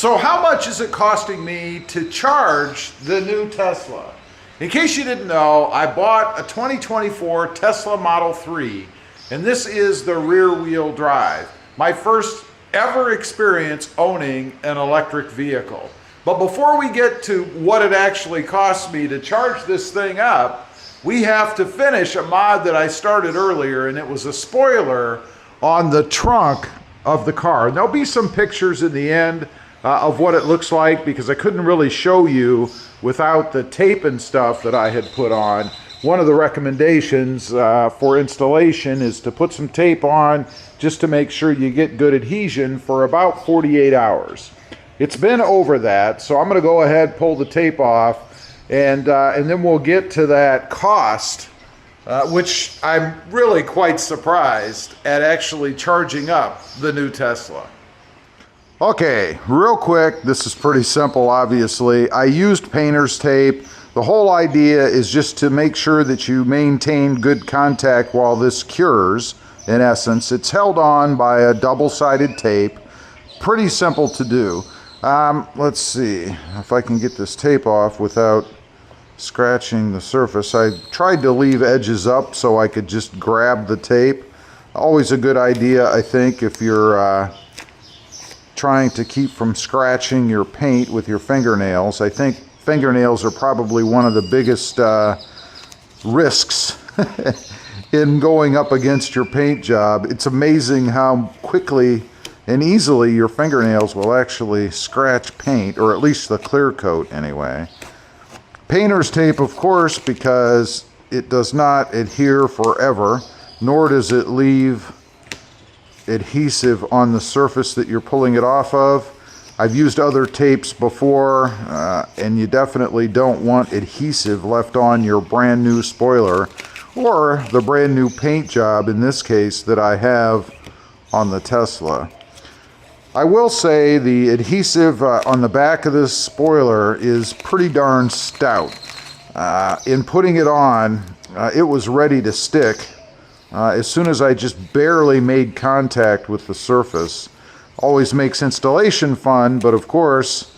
So how much is it costing me to charge the new Tesla? In case you didn't know, I bought a 2024 Tesla Model 3, and this is the rear wheel drive. My first ever experience owning an electric vehicle. But before we get to what it actually costs me to charge this thing up, we have to finish a mod that I started earlier, and it was a spoiler on the trunk of the car. And there'll be some pictures in the end of what it looks like, because I couldn't really show you without the tape and stuff that I had put on. One of the recommendations for installation is to put some tape on just to make sure you get good adhesion for about 48 hours. It's been over that, so I'm going to go ahead, pull the tape off, and then we'll get to that cost, which I'm really quite surprised at actually charging up the new Tesla. Okay, real quick, this is pretty simple, obviously. I used painter's tape. The whole idea is just to make sure that you maintain good contact while this cures, in essence. It's held on by a double-sided tape. Pretty simple to do. Let's see if I can get this tape off without scratching the surface. I tried to leave edges up so I could just grab the tape. Always a good idea, I think, if you're trying to keep from scratching your paint with your fingernails. I think fingernails are probably one of the biggest risks in going up against your paint job. It's amazing how quickly and easily your fingernails will actually scratch paint, or at least the clear coat anyway. Painter's tape, of course, because it does not adhere forever, nor does it leave adhesive on the surface that you're pulling it off of. I've used other tapes before, and you definitely don't want adhesive left on your brand new spoiler or the brand new paint job, in this case, that I have on the Tesla. I will say the adhesive on the back of this spoiler is pretty darn stout. In putting it on, it was ready to stick as soon as I just barely made contact with the surface. Always makes installation fun, but of course,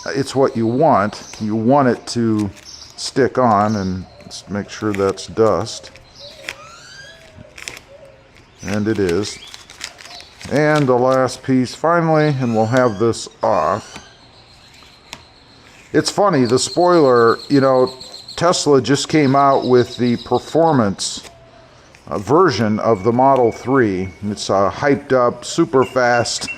it's what you want. You want it to stick on, and let's make sure that's dust. And it is. And the last piece finally, and we'll have this off. It's funny, the spoiler, you know, Tesla just came out with the performance version of the Model 3. It's a hyped up, super fast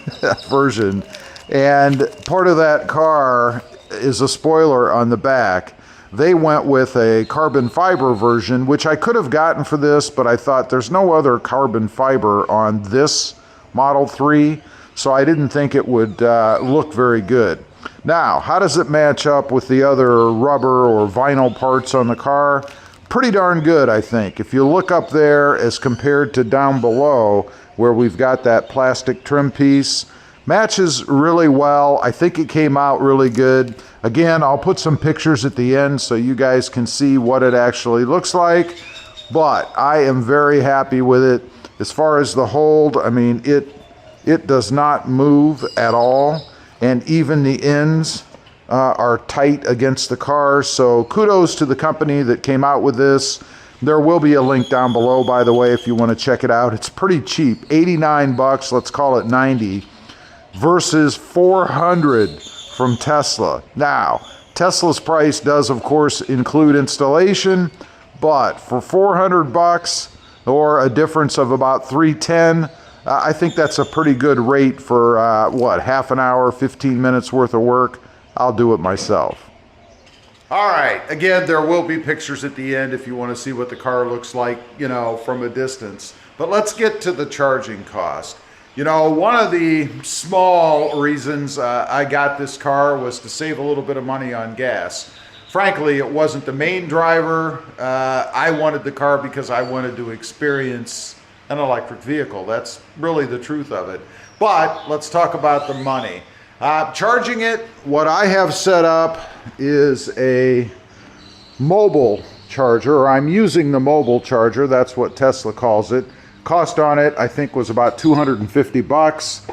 version. And part of that car is a spoiler on the back. They went with a carbon fiber version, which I could have gotten for this, but I thought there's no other carbon fiber on this Model 3, so I didn't think it would look very good. Now, how does it match up with the other rubber or vinyl parts on the car? Pretty darn good, I think. If you look up there as compared to down below, where we've got that plastic trim piece, matches really well. I think it came out really good. Again, I'll put some pictures at the end so you guys can see what it actually looks like, but I am very happy with it. As far as the hold, I mean, it does not move at all, and even the ends are tight against the car. So kudos to the company that came out with this. There will be a link down below, by the way, if you want to check it out. It's pretty cheap, 89 bucks, let's call it 90, versus 400 from Tesla. Now, Tesla's price does, of course, include installation, but for 400 bucks, or a difference of about $310, I think that's a pretty good rate for, what, half an hour, 15 minutes worth of work. I'll do it myself. All right, again, there will be pictures at the end if you want to see what the car looks like, you know, from a distance. But let's get to the charging cost. You know, one of the small reasons I got this car was to save a little bit of money on gas. Frankly, it wasn't the main driver. I wanted the car because I wanted to experience an electric vehicle. That's really the truth of it. But let's talk about the money. Charging it, what I have set up is a mobile charger, or I'm using the mobile charger. That's what Tesla calls it. Cost on it, I think, was about 250 bucks.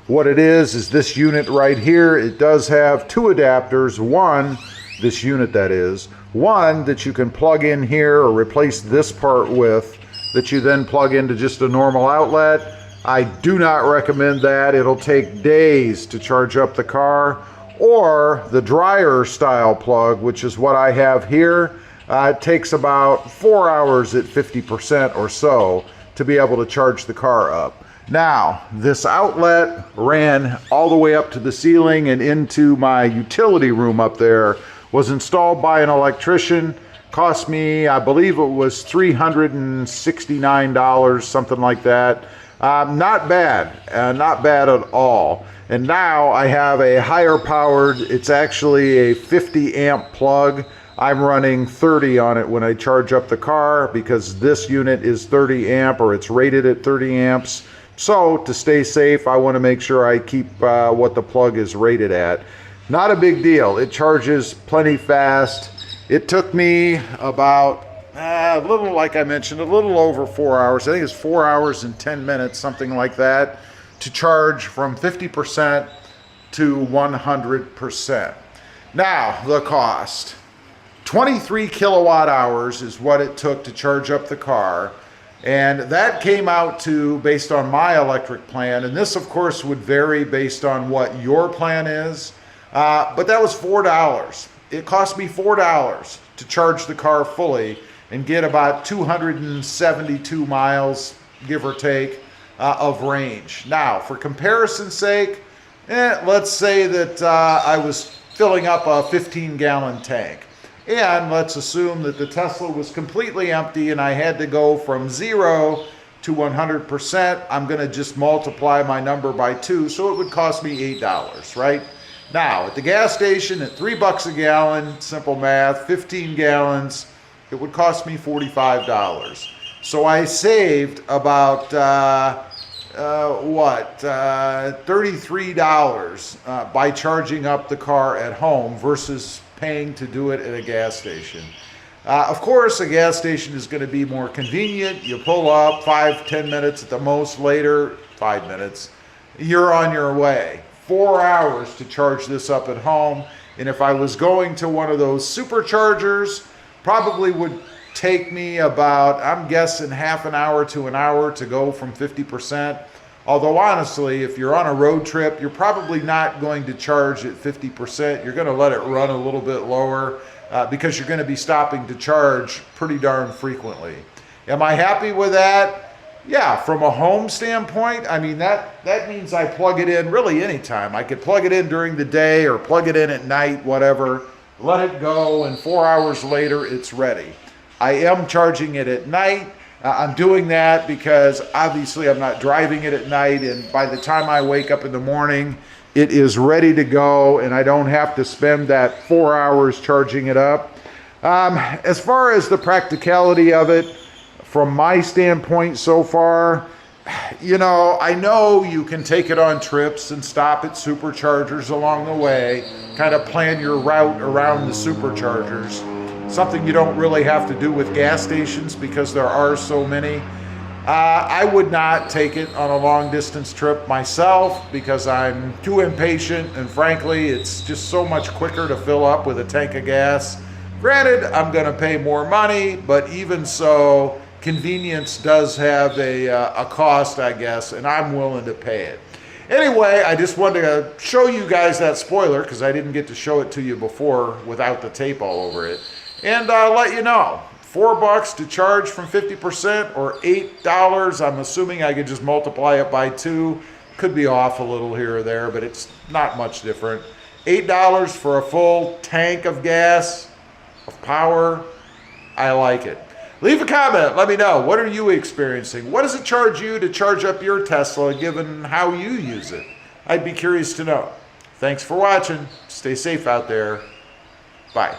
What it is this unit right here. It does have two adapters. One, this unit that is, one that you can plug in here or replace this part with, that you then plug into just a normal outlet. I do not recommend that. It'll take days to charge up the car. Or the dryer style plug, which is what I have here. It takes about 4 hours at 50% or so to be able to charge the car up. Now, this outlet ran all the way up to the ceiling and into my utility room up there, was installed by an electrician, cost me, I believe it was $369, something like that. Not bad, not bad at all. And now I have a higher powered, it's actually a 50 amp plug. I'm running 30 on it when I charge up the car because this unit is 30 amp, or it's rated at 30 amps. So to stay safe, I want to make sure I keep what the plug is rated at. Not a big deal. It charges plenty fast. It took me about a little, like I mentioned, a little over 4 hours. I think it's 4 hours and 10 minutes, something like that, to charge from 50% to 100%. Now, the cost. 23 kilowatt hours is what it took to charge up the car. And that came out to, based on my electric plan, and this of course would vary based on what your plan is, but that was $4. It cost me $4 to charge the car fully and get about 272 miles, give or take, of range. Now, for comparison's sake, let's say that I was filling up a 15-gallon tank. And let's assume that the Tesla was completely empty and I had to go from 0 to 100%. I'm going to just multiply my number by 2, so it would cost me $8, right? Now, at the gas station at $3 a gallon, simple math, 15 gallons, it would cost me $45. So I saved about, $33 by charging up the car at home versus paying to do it at a gas station. Of course, a gas station is going to be more convenient. You pull up 5-10 minutes at the most, later 5 minutes, you're on your way. 4 hours to charge this up at home, and if I was going to one of those superchargers, probably would take me about, I'm guessing, half an hour to an hour to go from 50%. Although honestly, if you're on a road trip, you're probably not going to charge at 50%. You're going to let it run a little bit lower because you're going to be stopping to charge pretty darn frequently. Am I happy with that? Yeah, from a home standpoint, I mean, that means I plug it in really anytime. I could plug it in during the day or plug it in at night, whatever, let it go, and 4 hours later, it's ready. I am charging it at night. I'm doing that because obviously I'm not driving it at night, and by the time I wake up in the morning, it is ready to go and I don't have to spend that 4 hours charging it up. As far as the practicality of it, from my standpoint so far, you know, I know you can take it on trips and stop at superchargers along the way, kind of plan your route around the superchargers. Something you don't really have to do with gas stations because there are so many. I would not take it on a long distance trip myself because I'm too impatient, and frankly, it's just so much quicker to fill up with a tank of gas. Granted, I'm gonna pay more money, but even so, convenience does have a cost, I guess, and I'm willing to pay it. Anyway, I just wanted to show you guys that spoiler because I didn't get to show it to you before without the tape all over it. And let you know, $4 to charge from 50% or $8. I'm assuming I could just multiply it by 2. Could be off a little here or there, but it's not much different. $8 for a full tank of gas, of power. I like it. Leave a comment. Let me know. What are you experiencing? What does it charge you to charge up your Tesla given how you use it? I'd be curious to know. Thanks for watching. Stay safe out there. Bye.